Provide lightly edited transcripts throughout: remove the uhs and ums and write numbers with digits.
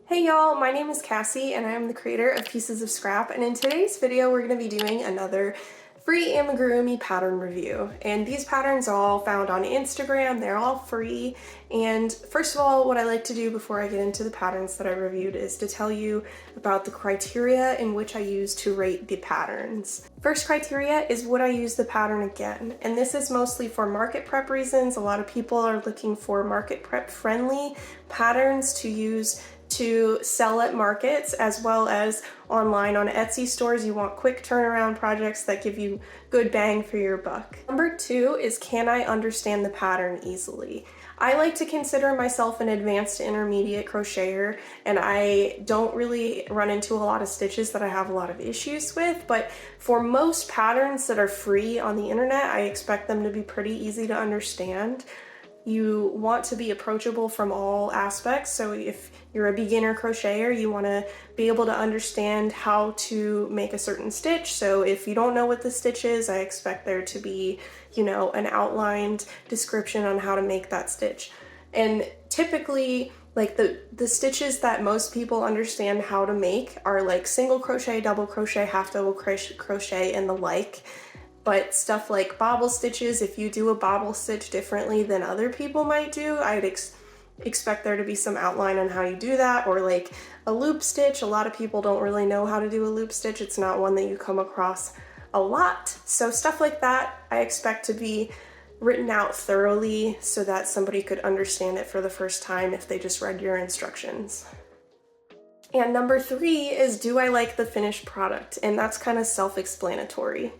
Hey y'all, my name is Cassie and I am the creator of Pieces of Scrap, and in today's video we're going to be doing another free Amigurumi pattern review. And these patterns are all found on Instagram, they're all free. And first of all, what I like to do before I get into the patterns that I reviewed is to tell you about the criteria in which I use to rate the patterns. First criteria is would I use the pattern again? And this is mostly for market prep reasons. A lot of people are looking for market prep friendly patterns to use to sell at markets as well as online on Etsy stores. You want quick turnaround projects that give you good bang for your buck. Number two is, can I understand the pattern easily? I like to consider myself an advanced to intermediate crocheter, and I don't really run into a lot of stitches that I have a lot of issues with, but for most patterns that are free on the internet, I expect them to be pretty easy to understand. You want to be approachable from all aspects. So if you're a beginner crocheter, you want to be able to understand how to make a certain stitch. So if you don't know what the stitch is, I expect there to be, an outlined description on how to make that stitch. And typically, like the stitches that most people understand how to make are like single crochet, double crochet, half double crochet, and the like. But stuff like bobble stitches, if you do a bobble stitch differently than other people might do, I'd expect there to be some outline on how you do that. Or like a loop stitch, a lot of people don't really know how to do a loop stitch. It's not one that you come across a lot. So stuff like that I expect to be written out thoroughly so that somebody could understand it for the first time if they just read your instructions. And number three is, do I like the finished product? And that's kind of self-explanatory.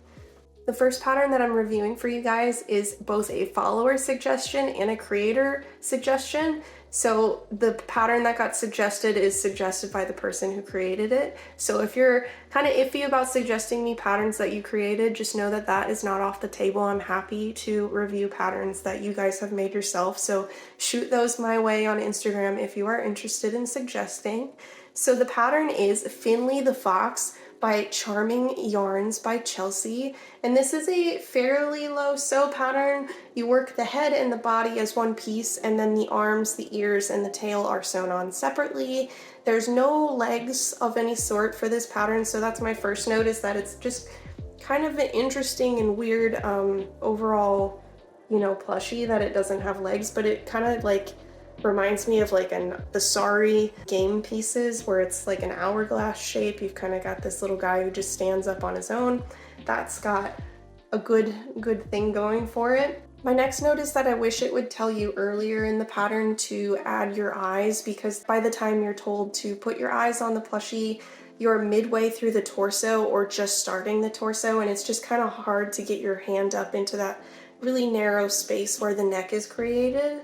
The first pattern that I'm reviewing for you guys is both a follower suggestion and a creator suggestion. So the pattern that got suggested is suggested by the person who created it. So if you're kind of iffy about suggesting me patterns that you created, just know that that is not off the table. I'm happy to review patterns that you guys have made yourself. So shoot those my way on Instagram if you are interested in suggesting. So the pattern is Finley the Fox by Charming Yarns by Chelsea, and this is a fairly low sew pattern. You work the head and the body as one piece, and then the arms, the ears, and the tail are sewn on separately. There's no legs of any sort for this pattern, so that's my first note, is that it's just kind of an interesting and weird overall, plushie that it doesn't have legs, but it kind of like reminds me of like the Sorry game pieces where it's like an hourglass shape. You've kind of got this little guy who just stands up on his own. That's got a good thing going for it. My next note is that I wish it would tell you earlier in the pattern to add your eyes, because by the time you're told to put your eyes on the plushie, you're midway through the torso or just starting the torso, and it's just kind of hard to get your hand up into that really narrow space where the neck is created.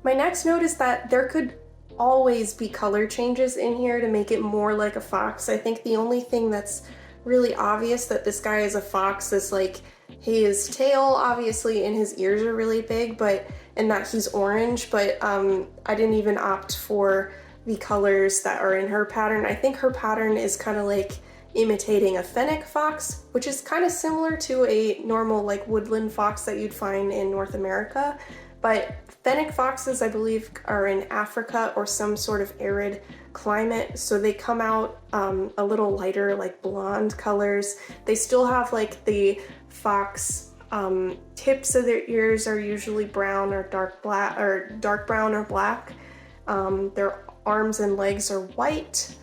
My next note is that there could always be color changes in here to make it more like a fox. I think the only thing that's really obvious that this guy is a fox is like his tail, obviously, and his ears are really big, and that he's orange, but I didn't even opt for the colors that are in her pattern. I think her pattern is kind of like imitating a fennec fox, which is kind of similar to a normal like woodland fox that you'd find in North America. But fennec foxes, I believe, are in Africa or some sort of arid climate, so they come out a little lighter, like blonde colors. They still have like the fox tips of their ears are usually brown or dark brown or black. Their arms and legs are white,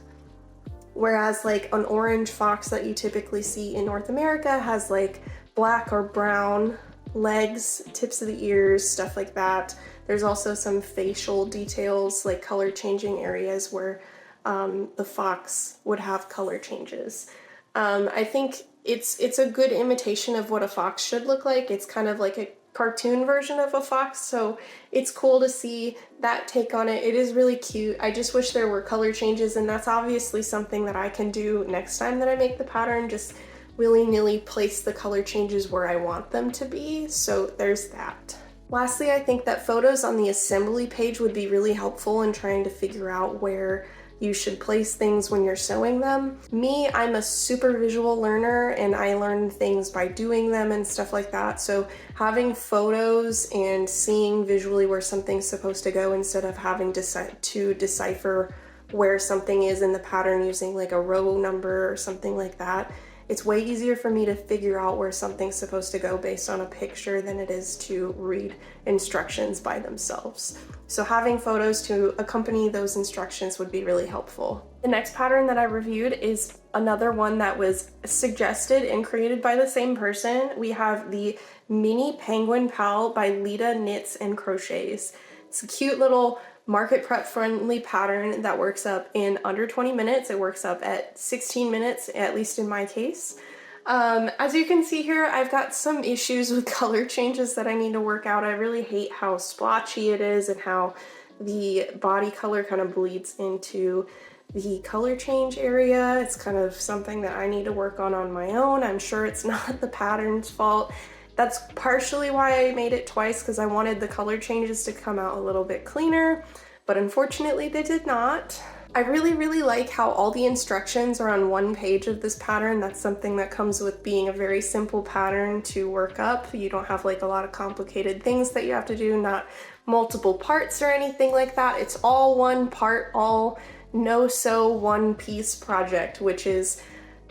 whereas like an orange fox that you typically see in North America has like black or brown legs, tips of the ears, stuff like that. There's also some facial details, like color changing areas where the fox would have color changes. I think it's a good imitation of what a fox should look like. It's kind of like a cartoon version of a fox, so it's cool to see that take on it. It is really cute. I just wish there were color changes, and that's obviously something that I can do next time that I make the pattern. Just willy-nilly place the color changes where I want them to be, so there's that. Lastly, I think that photos on the assembly page would be really helpful in trying to figure out where you should place things when you're sewing them. Me, I'm a super visual learner and I learn things by doing them and stuff like that, so having photos and seeing visually where something's supposed to go instead of having to decipher where something is in the pattern using like a row number or something like that. It's way easier for me to figure out where something's supposed to go based on a picture than it is to read instructions by themselves. So having photos to accompany those instructions would be really helpful. The next pattern that I reviewed is another one that was suggested and created by the same person. We have the Mini Penguin Pal by Lita Knits and Crochets. It's a cute little market prep friendly pattern that works up in under 20 minutes. It works up at 16 minutes, at least in my case. As you can see here, I've got some issues with color changes that I need to work out. I really hate how splotchy it is and how the body color kind of bleeds into the color change area. It's kind of something that I need to work on my own. I'm sure it's not the pattern's fault. That's partially why I made it twice, because I wanted the color changes to come out a little bit cleaner, but unfortunately they did not. I really like how all the instructions are on one page of this pattern. That's something that comes with being a very simple pattern to work up. You don't have like a lot of complicated things that you have to do, not multiple parts or anything like that. It's all one part, all no-sew one-piece project, which is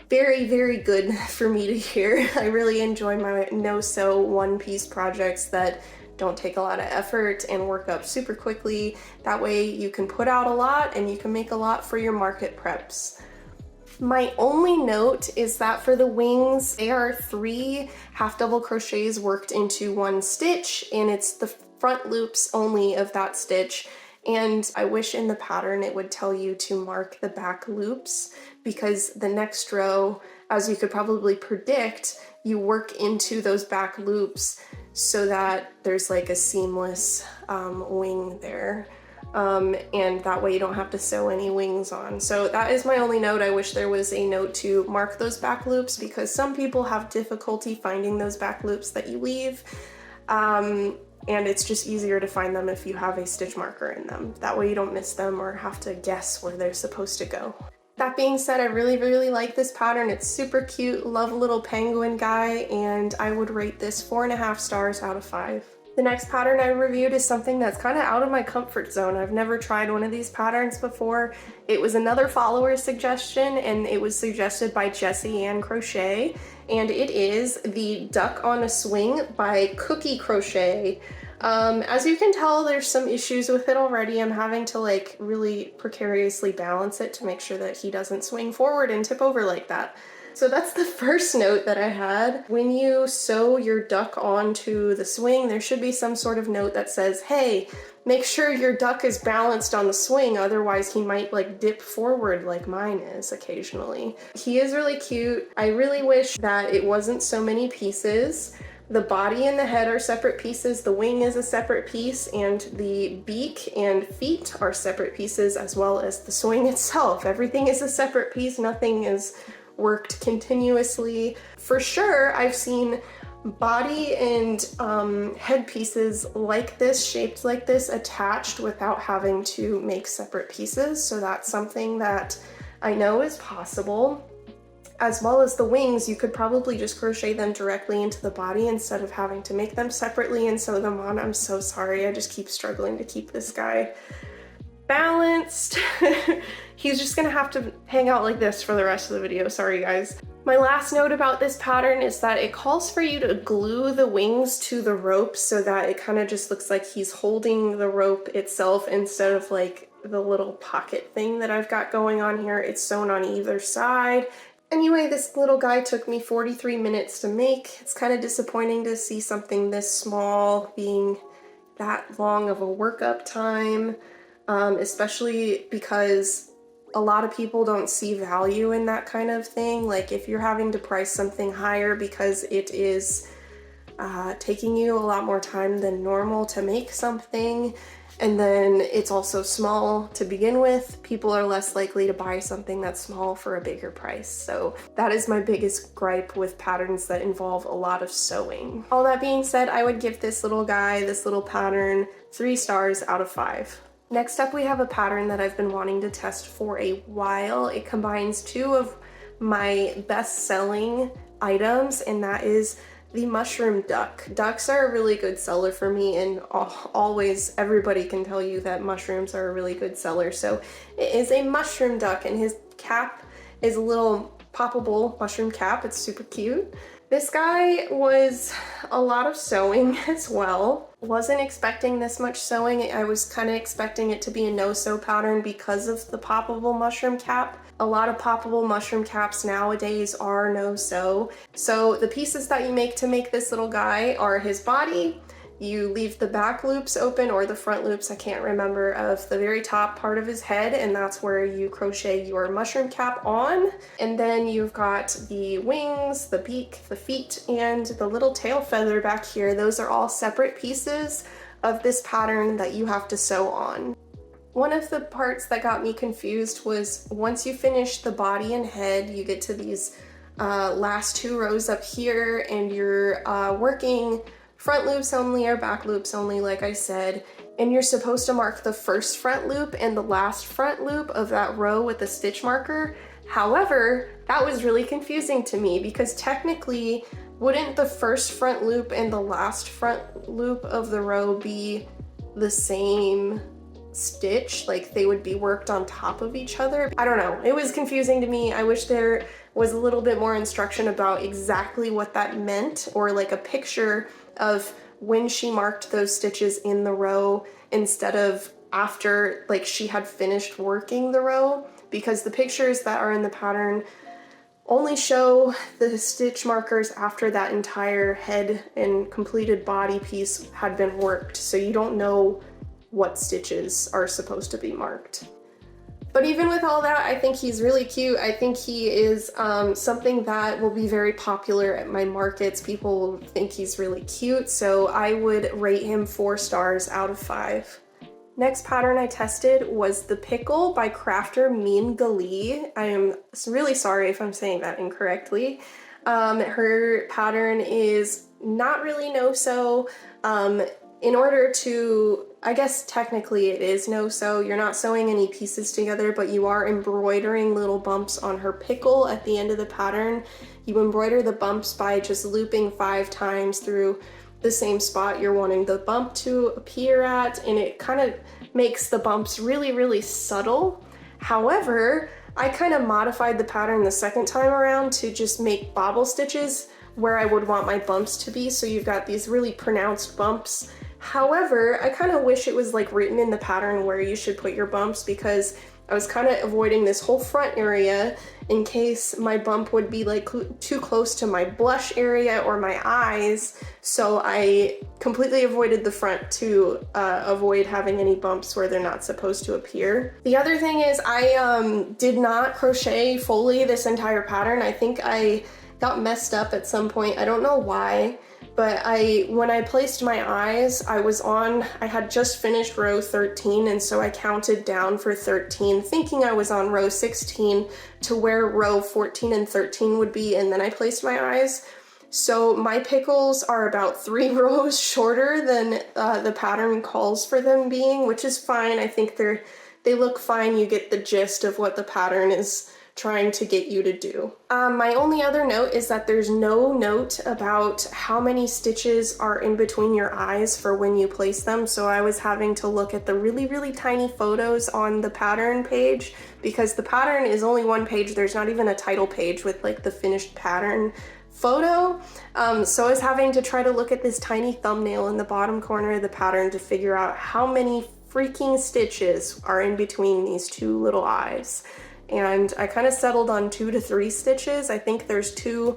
very good for me to hear. I really enjoy my no-sew one-piece projects that don't take a lot of effort and work up super quickly. That way you can put out a lot and you can make a lot for your market preps. My only note is that for the wings, they are 3 half double crochets worked into one stitch, and it's the front loops only of that stitch. And I wish in the pattern it would tell you to mark the back loops, because the next row, as you could probably predict, you work into those back loops so that there's like a seamless wing there. And that way you don't have to sew any wings on. So that is my only note. I wish there was a note to mark those back loops, because some people have difficulty finding those back loops that you leave. And it's just easier to find them if you have a stitch marker in them. That way you don't miss them or have to guess where they're supposed to go. That being said, I really like this pattern. It's super cute, love a little penguin guy, and I would rate this 4.5 stars out of 5. The next pattern I reviewed is something that's kind of out of my comfort zone. I've never tried one of these patterns before. It was another follower's suggestion, and it was suggested by Jessie Ann Crochet, and it is the Duck on a Swing by Cookie Crochet. As you can tell, there's some issues with it already. I'm having to like really precariously balance it to make sure that he doesn't swing forward and tip over like that. So that's the first note that I had. When you sew your duck onto the swing, there should be some sort of note that says, hey, make sure your duck is balanced on the swing, otherwise he might like dip forward like mine is occasionally. He is really cute. I really wish that it wasn't so many pieces. The body and the head are separate pieces, the wing is a separate piece, and the beak and feet are separate pieces, as well as the swing itself. Everything is a separate piece, nothing is worked continuously. For sure, I've seen body and head pieces like this, shaped like this, attached without having to make separate pieces, so that's something that I know is possible. As well as the wings, you could probably just crochet them directly into the body instead of having to make them separately and sew them on. I'm so sorry, I just keep struggling to keep this guy balanced. He's just gonna have to hang out like this for the rest of the video, sorry guys. My last note about this pattern is that it calls for you to glue the wings to the rope so that it kind of just looks like he's holding the rope itself instead of like the little pocket thing that I've got going on here. It's sewn on either side. Anyway, this little guy took me 43 minutes to make. It's kind of disappointing to see something this small being that long of a workup time, especially because a lot of people don't see value in that kind of thing. Like if you're having to price something higher because it is taking you a lot more time than normal to make something, and then it's also small to begin with, people are less likely to buy something that's small for a bigger price. So that is my biggest gripe with patterns that involve a lot of sewing. All that being said, I would give this little guy, this little pattern, 3 stars out of 5. Next up, we have a pattern that I've been wanting to test for a while. It combines 2 of my best-selling items, and that is the mushroom duck. Ducks are a really good seller for me, and always everybody can tell you that mushrooms are a really good seller. So it is a mushroom duck, and his cap is a little poppable mushroom cap. It's super cute. This guy was a lot of sewing as well. Wasn't expecting this much sewing. I was kind of expecting it to be a no-sew pattern because of the poppable mushroom cap. A lot of poppable mushroom caps nowadays are no-sew. So the pieces that you make to make this little guy are his body. You leave the back loops open, or the front loops, I can't remember, of the very top part of his head, and that's where you crochet your mushroom cap on. And then you've got the wings, the beak, the feet, and the little tail feather back here. Those are all separate pieces of this pattern that you have to sew on. One of the parts that got me confused was once you finish the body and head, you get to these last 2 rows up here, and you're working front loops only or back loops only, like I said, and you're supposed to mark the first front loop and the last front loop of that row with a stitch marker. However, that was really confusing to me because technically, wouldn't the first front loop and the last front loop of the row be the same stitch? Like they would be worked on top of each other? I don't know. It was confusing to me. I wish there was a little bit more instruction about exactly what that meant, or like a picture of when she marked those stitches in the row instead of after like she had finished working the row, because the pictures that are in the pattern only show the stitch markers after that entire head and completed body piece had been worked, so you don't know what stitches are supposed to be marked. But even with all that, I think he's really cute. I think he is something that will be very popular at my markets. People will think he's really cute, so I would rate him 4 stars out of 5. Next pattern I tested was the Pickle by crafter Mean Galee. I am really sorry if I'm saying that incorrectly. Her pattern is not really no-sew. In order to, I guess technically it is no-sew. You're not sewing any pieces together, but you are embroidering little bumps on her pickle at the end of the pattern. You embroider the bumps by just looping 5 times through the same spot you're wanting the bump to appear at, and it kind of makes the bumps really, really subtle. However, I kind of modified the pattern the second time around to just make bobble stitches where I would want my bumps to be, so you've got these really pronounced bumps. However, I kind of wish it was like written in the pattern where you should put your bumps, because I was kind of avoiding this whole front area in case my bump would be like too close to my blush area or my eyes. So I completely avoided the front to avoid having any bumps where they're not supposed to appear. The other thing is I did not crochet fully this entire pattern. I think I got messed up at some point. I don't know why. But when I placed my eyes, I had just finished row 13, and so I counted down for 13, thinking I was on row 16 to where row 14 and 13 would be, and then I placed my eyes. So my pickles are about 3 rows shorter than the pattern calls for them being, which is fine. I think they look fine. You get the gist of what the pattern is trying to get you to do. My only other note is that there's no note about how many stitches are in between your eyes for when you place them, so I was having to look at the really, really tiny photos on the pattern page, because the pattern is only 1 page. There's not even a title page with like the finished pattern photo. So I was having to try to look at this tiny thumbnail in the bottom corner of the pattern to figure out how many freaking stitches are in between these 2 little eyes. And I kind of settled on 2 to 3 stitches. I think there's two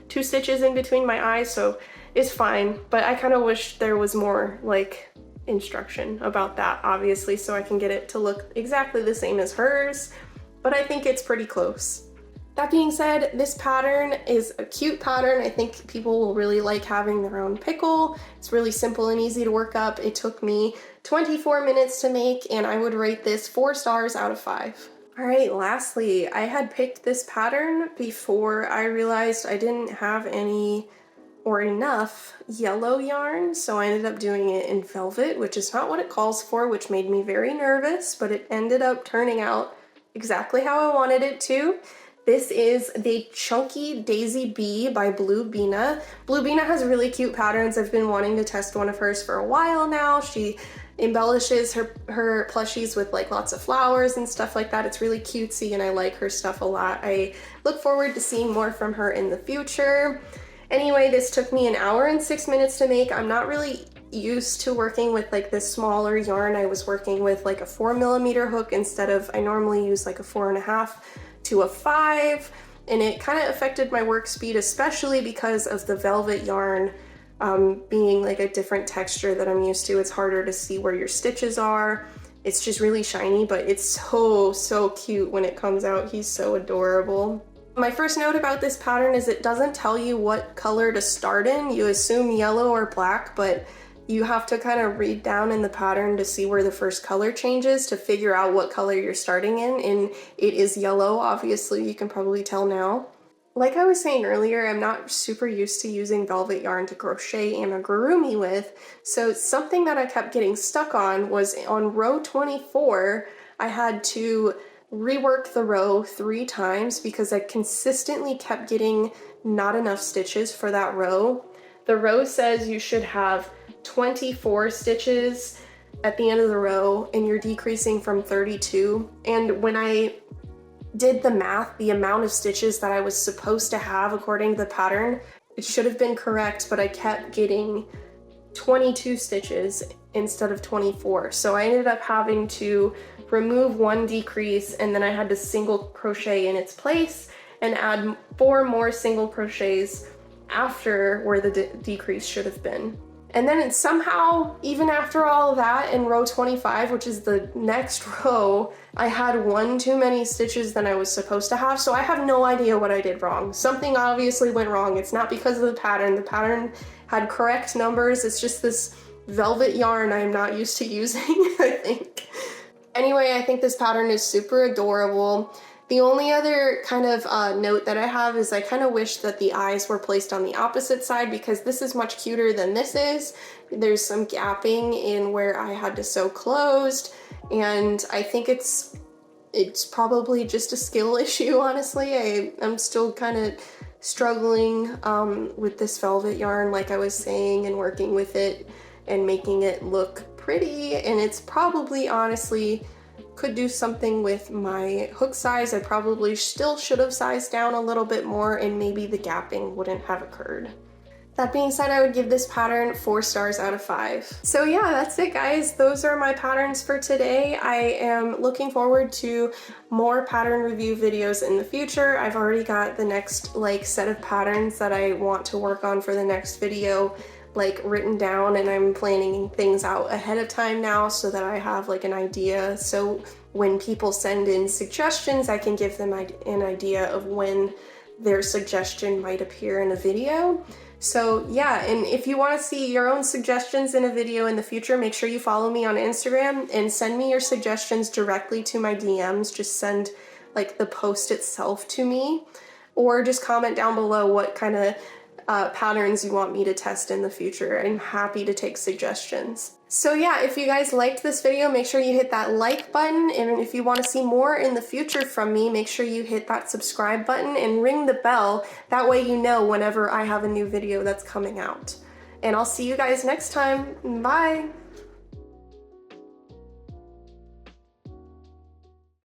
stitches in between my eyes, so it's fine. But I kind of wish there was more like instruction about that, obviously, so I can get it to look exactly the same as hers. But I think it's pretty close. That being said, this pattern is a cute pattern. I think people will really like having their own pickle. It's really simple and easy to work up. It took me 24 minutes to make, and I would rate this 4 stars out of 5. All right, lastly, I had picked this pattern before I realized I didn't have any or enough yellow yarn, so I ended up doing it in velvet, which is not what it calls for, which made me very nervous, but it ended up turning out exactly how I wanted it to. This is the Chunky Daisy Bee by Blue Beena. Blue Beena has really cute patterns. I've been wanting to test one of hers for a while now. She embellishes her plushies with like lots of flowers and stuff like that. It's really cutesy and I like her stuff a lot. I look forward to seeing more from her in the future. Anyway, this took me 1 hour and 6 minutes to make. I'm not really used to working with like this smaller yarn. I was working with like a 4mm hook instead of, I normally use like a 4.5 to a 5, and it kind of affected my work speed, especially because of the velvet yarn being like a different texture that I'm used to. It's harder to see where your stitches are. It's just really shiny, but it's so cute when it comes out. He's so adorable. My first note about this pattern is it doesn't tell you what color to start in. You assume yellow or black, but you have to kind of read down in the pattern to see where the first color changes to figure out what color you're starting in, and it is yellow, obviously. You can probably tell now. Like I was saying earlier, I'm not super used to using velvet yarn to crochet amigurumi with, so something that I kept getting stuck on was on row 24, I had to rework the row 3 times because I consistently kept getting not enough stitches for that row. The row says you should have 24 stitches at the end of the row and you're decreasing from 32. And when I did the math, the amount of stitches that I was supposed to have according to the pattern, it should have been correct, but I kept getting 22 stitches instead of 24. So I ended up having to remove 1 decrease, and then I had to single crochet in its place and add 4 more single crochets after where the decrease should have been. And then somehow, even after all of that, in row 25, which is the next row, I had 1 too many stitches than I was supposed to have, so I have no idea what I did wrong. Something obviously went wrong. It's not because of the pattern. The pattern had correct numbers. It's just this velvet yarn I'm not used to using, I think. Anyway, I think this pattern is super adorable. The only other kind of note that I have is I kind of wish that the eyes were placed on the opposite side because this is much cuter than this is. There's some gapping in where I had to sew closed, and I think it's probably just a skill issue, honestly. I'm still kind of struggling with this velvet yarn, like I was saying, and working with it and making it look pretty, and it's probably honestly could do something with my hook size. I probably still should have sized down a little bit more and maybe the gapping wouldn't have occurred. That being said, I would give this pattern 4 stars out of 5. So yeah, that's it guys. Those are my patterns for today. I am looking forward to more pattern review videos in the future. I've already got the next set of patterns that I want to work on for the next video written down, and I'm planning things out ahead of time now so that I have an idea. So when people send in suggestions, I can give them an idea of when their suggestion might appear in a video. So yeah, and if you want to see your own suggestions in a video in the future, make sure you follow me on Instagram and send me your suggestions directly to my DMs. Just send the post itself to me, or just comment down below what kind of patterns you want me to test in the future. I'm happy to take suggestions. So yeah, if you guys liked this video, make sure you hit that like button, and if you want to see more in the future from me, make sure you hit that subscribe button and ring the bell. That way you know whenever I have a new video that's coming out. And I'll see you guys next time. Bye!